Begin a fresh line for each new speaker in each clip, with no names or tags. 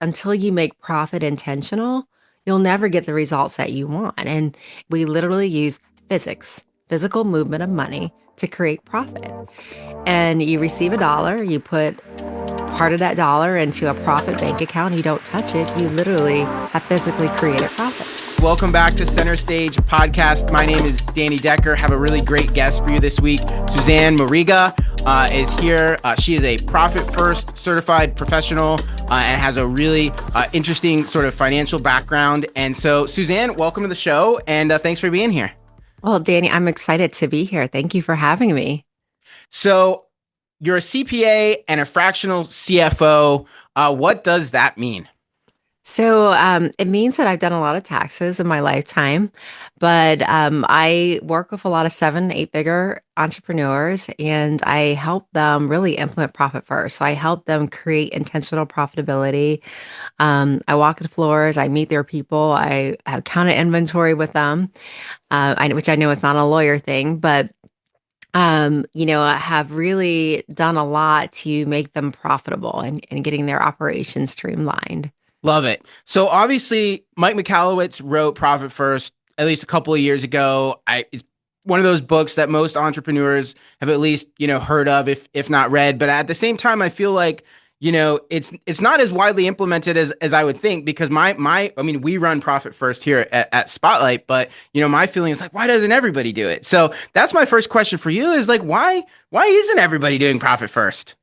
until you make profit intentional, you'll never get the results that you want. And we literally use physics, physical movement of money to create profit. And you receive a dollar, you put part of that dollar into a profit bank account, you don't touch it, you literally have physically created profit.
Welcome back to Center Stage Podcast. My name is Danny Decker. Have a really great guest for you this week. Suzanne Mariga is here. She is a Profit First certified professional and has a really interesting sort of financial background. And so, Suzanne, welcome to the show, and thanks for being here.
Well, Danny, I'm excited to be here. Thank you for having me.
So, you're a CPA and a fractional CFO. What does that mean?
So it means that I've done a lot of taxes in my lifetime, but I work with a lot of 7, 8 figure entrepreneurs, and I help them really implement profit first. So I help them create intentional profitability. I walk the floors, I meet their people, I have counted inventory with them, which I know is not a lawyer thing, but I have really done a lot to make them profitable and getting their operations streamlined.
Love it. So obviously, Mike Michalowicz wrote Profit First at least a couple of years ago. It's one of those books that most entrepreneurs have at least heard of, if not read. But at the same time, I feel like it's not as widely implemented as I would think, because I mean, we run Profit First here at Spotlight, but my feeling is like, why doesn't everybody do it? So that's my first question for you: is like, why isn't everybody doing Profit First?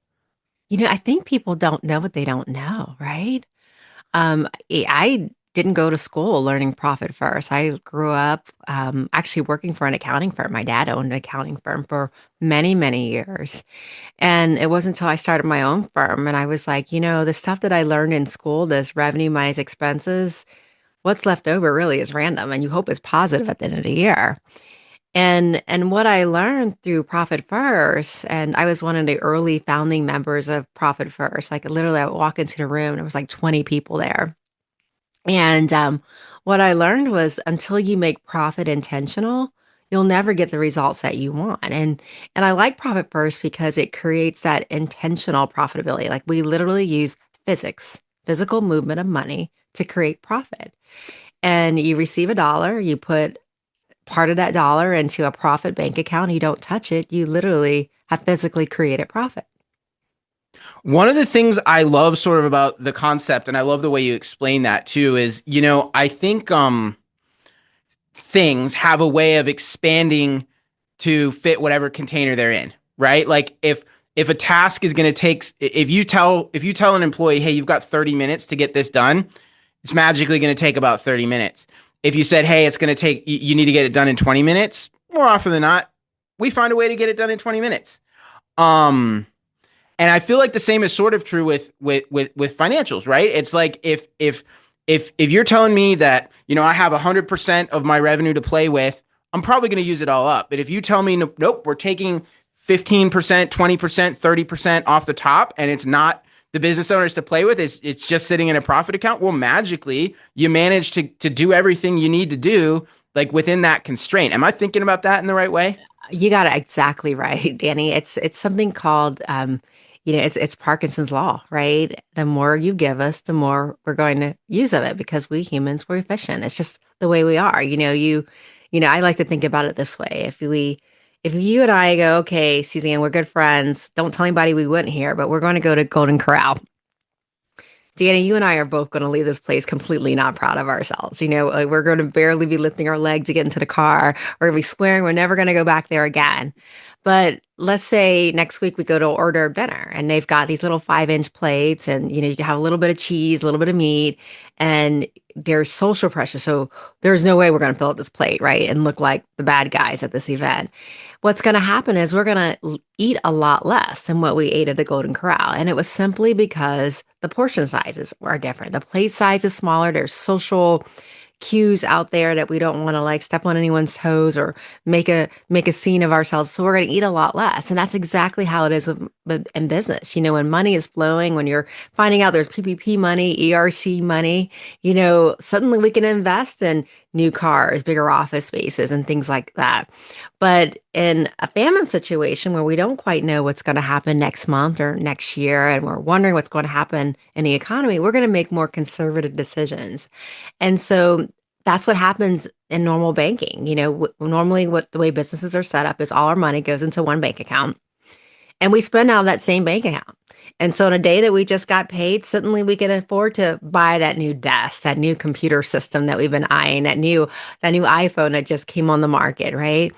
I think people don't know what they don't know, right? I didn't go to school learning profit first. I grew up actually working for an accounting firm. My dad owned an accounting firm for many, many years. And it wasn't until I started my own firm and I was like, the stuff that I learned in school, this revenue minus expenses, what's left over really is random and you hope it's positive at the end of the year. And what I learned through Profit First, and I was one of the early founding members of Profit First. Like literally, I would walk into the room and there was like 20 people there. And what I learned was until you make profit intentional, you'll never get the results that you want. And I like Profit First because it creates that intentional profitability. Like we literally use physics, physical movement of money to create profit. And you receive a dollar, you put part of that dollar into a profit bank account, you don't touch it, you literally have physically created profit.
One of the things I love sort of about the concept, and I love the way you explain that too, is, I think things have a way of expanding to fit whatever container they're in, right? Like if a task is going to take, if you tell an employee, hey, you've got 30 minutes to get this done, it's magically going to take about 30 minutes. If you said, hey, it's going to take, you need to get it done in 20 minutes, more often than not, we find a way to get it done in 20 minutes. And I feel like the same is sort of true with financials, right? It's like if you're telling me that, I have 100% of my revenue to play with, I'm probably going to use it all up. But if you tell me, nope, we're taking 15%, 20%, 30% off the top, and it's not the business owners to play with, it's just sitting in a profit account, well, magically you manage to do everything you need to do, like within that constraint. Am I thinking about that in the right way?
You got it exactly right, Danny. It's something called it's Parkinson's law, right? The more you give us, the more we're going to use of it because we humans we're efficient. It's just the way we are. I like to think about it this way. If you and I go, okay, Suzanne, we're good friends. Don't tell anybody we went here, but we're going to go to Golden Corral. Danny, you and I are both going to leave this place completely not proud of ourselves. Like we're going to barely be lifting our leg to get into the car. We're going to be swearing we're never going to go back there again. But let's say next week we go to order dinner and they've got these little 5-inch plates and, you can have a little bit of cheese, a little bit of meat, and there's social pressure. So there's no way we're going to fill up this plate, right? And look like the bad guys at this event. What's going to happen is we're going to eat a lot less than what we ate at the Golden Corral. And it was simply because the portion sizes are different. The plate size is smaller. There's social cues out there that we don't want to like step on anyone's toes or make a scene of ourselves. So we're going to eat a lot less. And that's exactly how it is in business. When money is flowing, when you're finding out there's PPP money, ERC money, suddenly we can invest and new cars, bigger office spaces, and things like that. But in a famine situation where we don't quite know what's going to happen next month or next year, and we're wondering what's going to happen in the economy, we're going to make more conservative decisions. And so that's what happens in normal banking. Normally what the way businesses are set up is all our money goes into one bank account and we spend out of that same bank account. And so on a day that we just got paid, suddenly we can afford to buy that new desk, that new computer system that we've been eyeing, that new iPhone that just came on the market, right?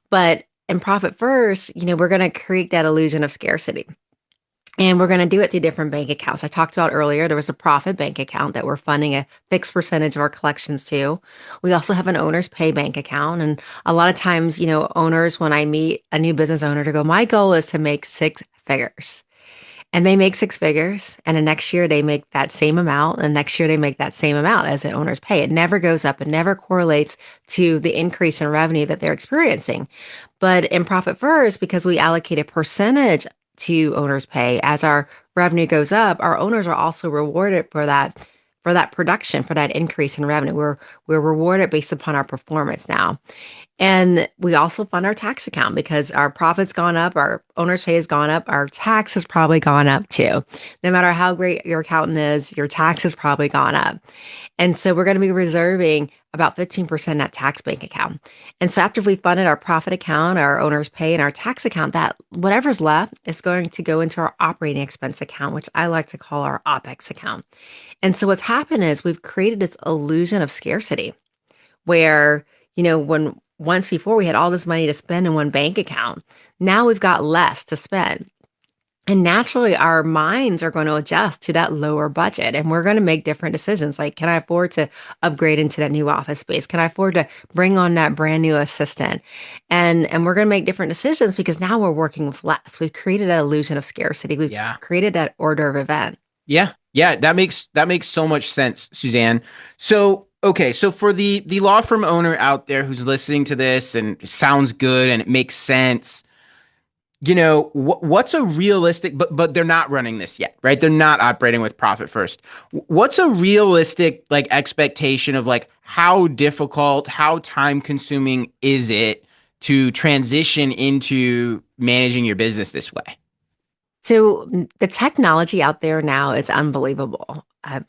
But in Profit First, we're going to create that illusion of scarcity. And we're going to do it through different bank accounts. I talked about earlier, there was a profit bank account that we're funding a fixed percentage of our collections to. We also have an owner's pay bank account. And a lot of times, owners, when I meet a new business owner to go, my goal is to make six figures. And they make six figures. And the next year they make that same amount. And next year they make that same amount as the owner's pay. It never goes up. It never correlates to the increase in revenue that they're experiencing. But in Profit First, because we allocate a percentage to owners pay as our revenue goes up, our owners are also rewarded for that production, for that increase in revenue. We're rewarded based upon our performance now. And we also fund our tax account because our profit's gone up, our owner's pay has gone up, our tax has probably gone up too. No matter how great your accountant is, your tax has probably gone up. And so we're going to be reserving about 15% in that tax bank account. And so after we funded our profit account, our owner's pay, and our tax account, that whatever's left is going to go into our operating expense account, which I like to call our OPEX account. And so what's happened is we've created this illusion of scarcity where, when once before we had all this money to spend in one bank account, now we've got less to spend. And naturally, our minds are going to adjust to that lower budget and we're going to make different decisions. Like, can I afford to upgrade into that new office space? Can I afford to bring on that brand new assistant? And we're going to make different decisions because now we're working with less. We've created an illusion of scarcity. We've
Yeah.
created that order of event.
Yeah. Yeah. That makes so much sense, Suzanne. So, okay. So for the law firm owner out there who's listening to this and it sounds good and it makes sense, what's a realistic, but they're not running this yet, right? They're not operating with profit first. What's a realistic like expectation of like how difficult, how time consuming is it to transition into managing your business this way?
So the technology out there now is unbelievable. A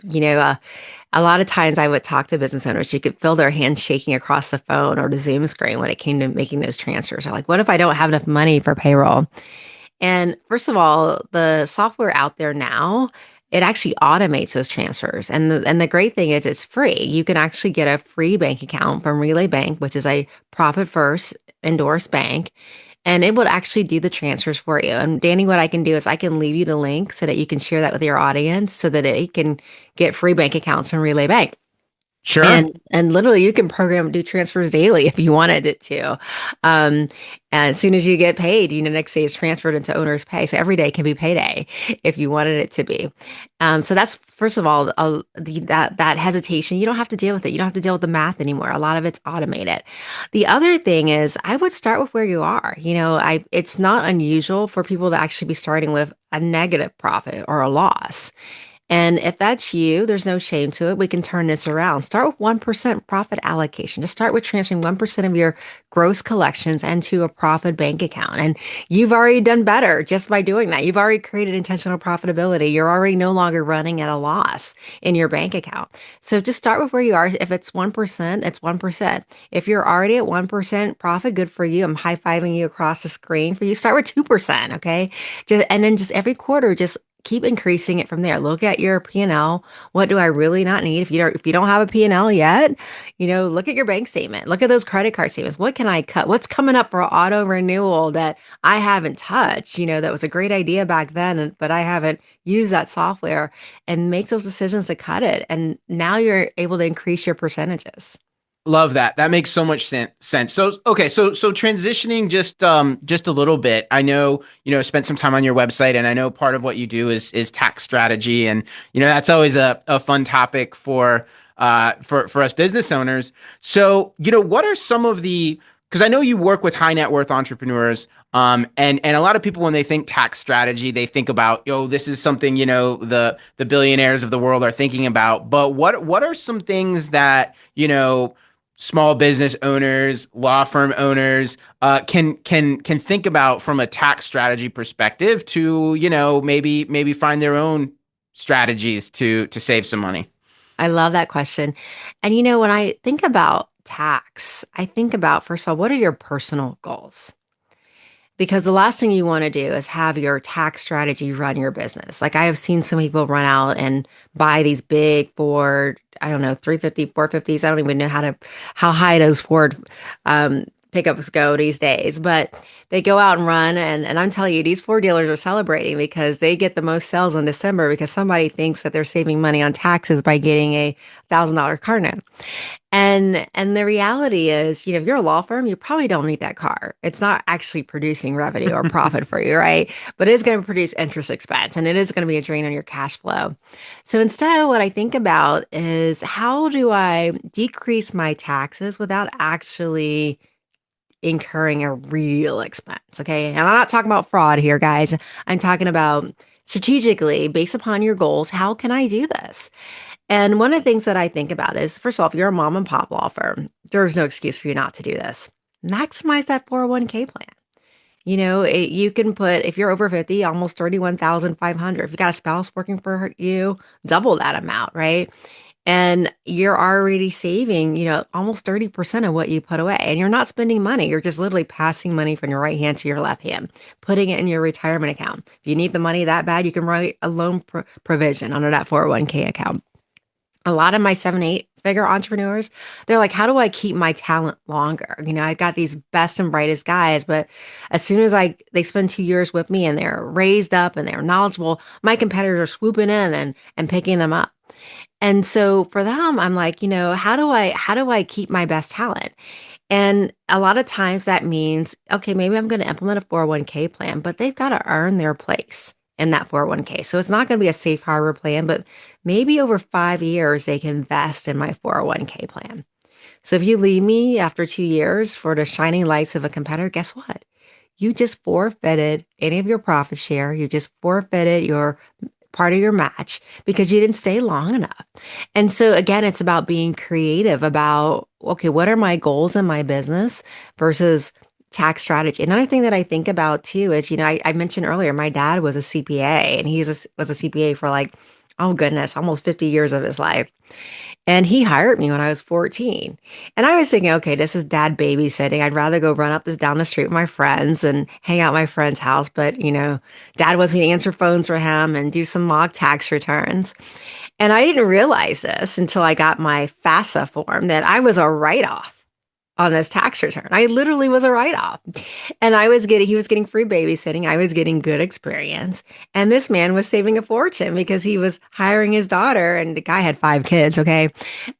lot of times I would talk to business owners, you could feel their hands shaking across the phone or the Zoom screen when it came to making those transfers. They're like, what if I don't have enough money for payroll? And first of all, the software out there now, it actually automates those transfers. And the great thing is it's free. You can actually get a free bank account from Relay Bank, which is a profit first endorsed bank. And it would actually do the transfers for you. And Danny, what I can do is I can leave you the link so that you can share that with your audience so that they can get free bank accounts from Relay Bank.
Sure.
And literally you can program do transfers daily if you wanted it to. Um, and as soon as you get paid, next day is transferred into owner's pay. So every day can be payday if you wanted it to be. So that's first of all, that hesitation. You don't have to deal with it. You don't have to deal with the math anymore. A lot of it's automated. The other thing is I would start with where you are. It's not unusual for people to actually be starting with a negative profit or a loss. And if that's you, there's no shame to it. We can turn this around. Start with 1% profit allocation. Just start with transferring 1% of your gross collections into a profit bank account. And you've already done better just by doing that. You've already created intentional profitability. You're already no longer running at a loss in your bank account. So just start with where you are. If it's 1%, it's 1%. If you're already at 1% profit, good for you. I'm high-fiving you across the screen for you. Start with 2%, okay? And then just every quarter, just keep increasing it from there. Look at your P&L. What do I really not need? If you don't have a P&L yet, look at your bank statement. Look at those credit card statements. What can I cut? What's coming up for auto renewal that I haven't touched? That was a great idea back then, but I haven't used that software, and make those decisions to cut it. And now you're able to increase your percentages.
Love that. That makes so much sense. So okay, so transitioning just a little bit. I know, spent some time on your website and I know part of what you do is tax strategy and that's always a fun topic for us business owners. So, what are some of the because I know you work with high net worth entrepreneurs and a lot of people when they think tax strategy, they think about, this is something, the billionaires of the world are thinking about. But what are some things that, small business owners, law firm owners can think about from a tax strategy perspective to, maybe find their own strategies to save some money.
I love that question. And when I think about tax, I think about, first of all, what are your personal goals? Because the last thing you want to do is have your tax strategy run your business. Like I have seen some people run out and buy these big Ford, I don't know, 350, 450s. I don't even know how high those Ford pickups go these days, but they go out and run. And I'm telling you, these Ford dealers are celebrating because they get the most sales in December because somebody thinks that they're saving money on taxes by getting a $1,000 car note. And the reality is, if you're a law firm, you probably don't need that car. It's not actually producing revenue or profit for you, right? But it is going to produce interest expense and it is going to be a drain on your cash flow. So instead, what I think about is how do I decrease my taxes without actually incurring a real expense? Okay. And I'm not talking about fraud here, guys. I'm talking about strategically, based upon your goals, how can I do this? And one of the things that I think about is, first of all, if you're a mom and pop law firm, there's no excuse for you not to do this. Maximize that 401k plan. You can put, if you're over 50, almost 31,500. If you got a spouse working for you, double that amount, right? And you're already saving, almost 30% of what you put away. And you're not spending money. You're just literally passing money from your right hand to your left hand, putting it in your retirement account. If you need the money that bad, you can write a loan provision under that 401k account. A lot of my 7, 8 figure entrepreneurs, they're like, how do I keep my talent longer? I've got these best and brightest guys, but as soon as they spend 2 years with me and they're raised up and they're knowledgeable, my competitors are swooping in and picking them up. And so for them, I'm like, how do I keep my best talent? And a lot of times that means, okay, maybe I'm going to implement a 401k plan, but they've got to earn their place in that 401k. So it's not going to be a safe harbor plan, but maybe over 5 years, they can invest in my 401k plan. So if you leave me after 2 years for the shining lights of a competitor, guess what? You just forfeited any of your profit share. You just forfeited your part of your match because you didn't stay long enough. And so again, it's about being creative about, okay, what are my goals in my business versus tax strategy. Another thing that I think about too is, I mentioned earlier, my dad was a CPA and was a CPA for like, oh goodness, almost 50 years of his life. And he hired me when I was 14. And I was thinking, okay, this is dad babysitting. I'd rather go run up this down the street with my friends and hang out at my friend's house. But, dad wants me to answer phones for him and do some mock tax returns. And I didn't realize this until I got my FAFSA form that I was a write-off on this tax return. I literally was a write-off. And he was getting free babysitting. I was getting good experience. And this man was saving a fortune because he was hiring his daughter and the guy had 5 kids. Okay.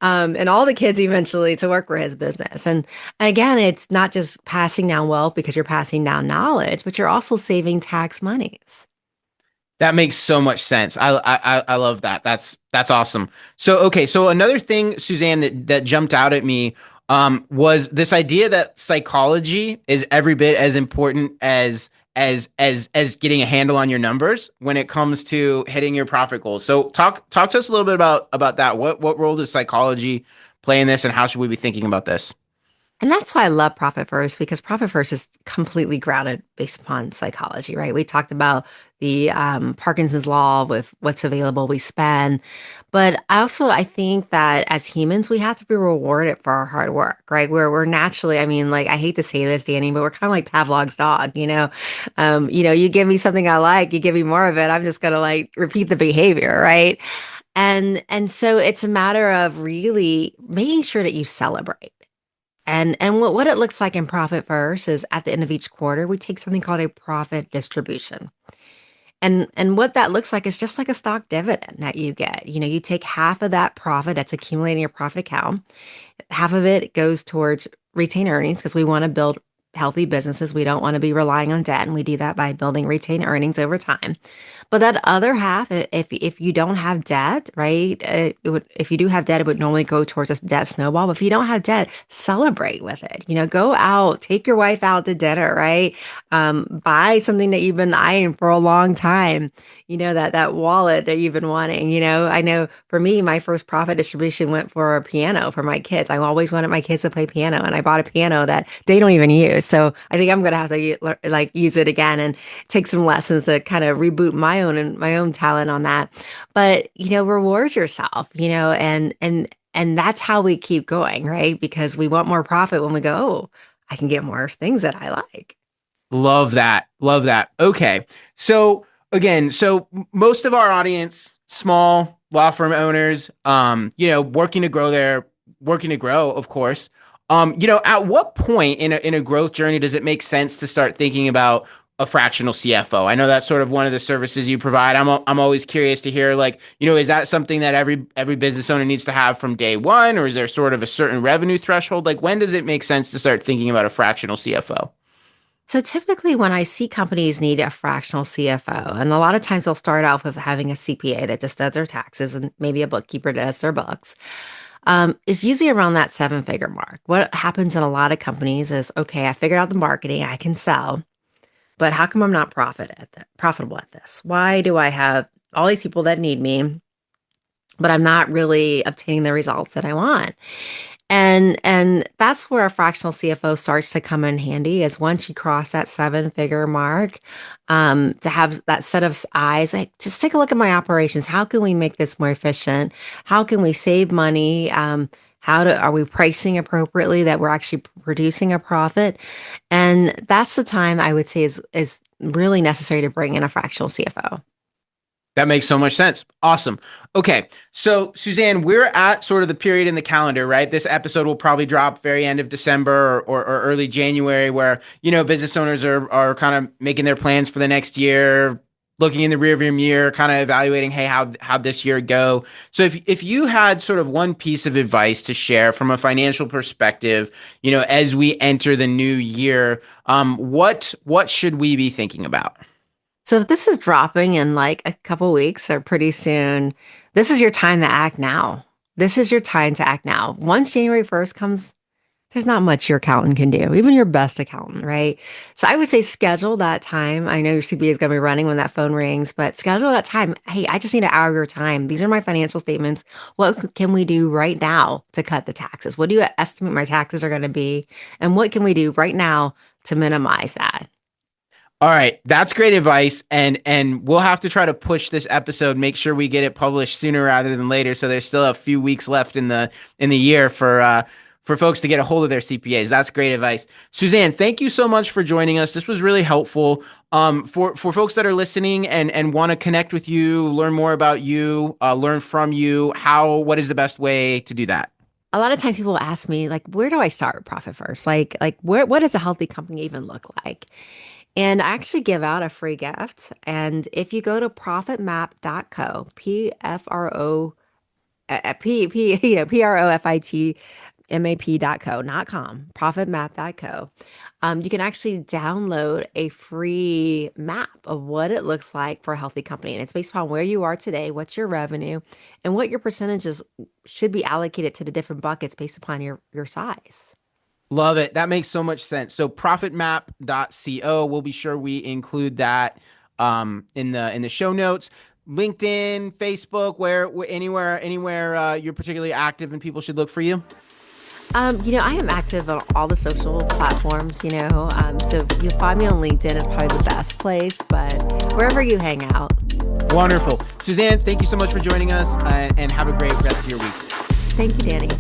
And all the kids eventually to work for his business. And again, it's not just passing down wealth because you're passing down knowledge, but you're also saving tax monies.
That makes so much sense. I love that. That's awesome. So okay, so another thing, Suzanne, that jumped out at me was this idea that psychology is every bit as important as getting a handle on your numbers when it comes to hitting your profit goals. So talk to us a little bit about that. What role does psychology play in this, and how should we be thinking about this?
And that's why I love Profit First because Profit First is completely grounded based upon psychology, right? We talked about the Parkinson's law with what's available we spend. But I think that as humans, we have to be rewarded for our hard work, right? We're naturally, I mean, like, I hate to say this, Danny, but we're kind of like Pavlov's dog, you give me something I like, you give me more of it, I'm just going to like repeat the behavior, right? And so it's a matter of really making sure that you celebrate. And what it looks like in Profit First is at the end of each quarter, we take something called a profit distribution. And what that looks like is just like a stock dividend that you get. You take half of that profit that's accumulating in your profit account. Half of it goes towards retained earnings because we want to build healthy businesses. We don't want to be relying on debt, and we do that by building retained earnings over time. But that other half, if you don't have debt, right? If you do have debt, it would normally go towards a debt snowball. But if you don't have debt, celebrate with it. Go out, take your wife out to dinner, right? Buy something that you've been eyeing for a long time. That wallet that you've been wanting. I know for me, my first profit distribution went for a piano for my kids. I always wanted my kids to play piano, and I bought a piano that they don't even use. So I think I'm gonna have to like use it again and take some lessons to kind of reboot my own talent on that. But reward yourself, and that's how we keep going, right? Because we want more profit when we go, oh, I can get more things that I like.
Love that. Love that. Okay. So again, most of our audience, small law firm owners, working to grow, of course. At what point in a growth journey does it make sense to start thinking about a fractional CFO? I know that's sort of one of the services you provide. I'm always curious to hear, like, is that something that every business owner needs to have from day one, or is there sort of a certain revenue threshold? Like, when does it make sense to start thinking about a fractional CFO?
So typically, when I see companies need a fractional CFO, and a lot of times they'll start off with having a CPA that just does their taxes, and maybe a bookkeeper does their books, is usually around that seven-figure mark. What happens in a lot of companies is, okay, I figured out the marketing, I can sell, but how come I'm not profitable at this? Why do I have all these people that need me, but I'm not really obtaining the results that I want? And that's where a fractional CFO starts to come in handy, is once you cross that seven-figure mark, to have that set of eyes, like, just take a look at my operations. How can we make this more efficient? How can we save money? Are we pricing appropriately that we're actually producing a profit? And that's the time I would say is really necessary to bring in a fractional CFO.
That makes so much sense. Awesome. Okay. So, Suzanne, we're at sort of the period in the calendar, right? This episode will probably drop very end of December or early January, where, business owners are kind of making their plans for the next year, looking in the rearview mirror, kind of evaluating, hey, how'd this year go? So if you had sort of one piece of advice to share from a financial perspective, as we enter the new year, what should we be thinking about?
So if this is dropping in like a couple weeks or pretty soon, this is your time to act now. This is your time to act now. Once January 1st comes, there's not much your accountant can do, even your best accountant, right? So I would say schedule that time. I know your CPA is going to be running when that phone rings, but schedule that time. Hey, I just need an hour of your time. These are my financial statements. What can we do right now to cut the taxes? What do you estimate my taxes are going to be? And what can we do right now to minimize that?
All right, that's great advice, and we'll have to try to push this episode, make sure we get it published sooner rather than later. So there's still a few weeks left in the year for folks to get a hold of their CPAs. That's great advice, Suzanne. Thank you so much for joining us. This was really helpful. For folks that are listening and want to connect with you, learn more about you, learn from you. What is the best way to do that?
A lot of times people ask me, like, where do I start with Profit First? Like what does a healthy company even look like? And I actually give out a free gift. And if you go to profitmap.co, PROFITMAP.co, not com, profitmap.co, you can actually download a free map of what it looks like for a healthy company. And it's based upon where you are today, what's your revenue, and what your percentages should be allocated to the different buckets based upon your size.
Love it. That makes so much sense. So profitmap.co, we'll be sure we include that in the show notes. LinkedIn, Facebook, anywhere you're particularly active and people should look for you.
I am active on all the social platforms, so you'll find me on LinkedIn is probably the best place, but wherever you hang out.
Wonderful. Suzanne, thank you so much for joining us, and have a great rest of your week.
Thank you, Danny.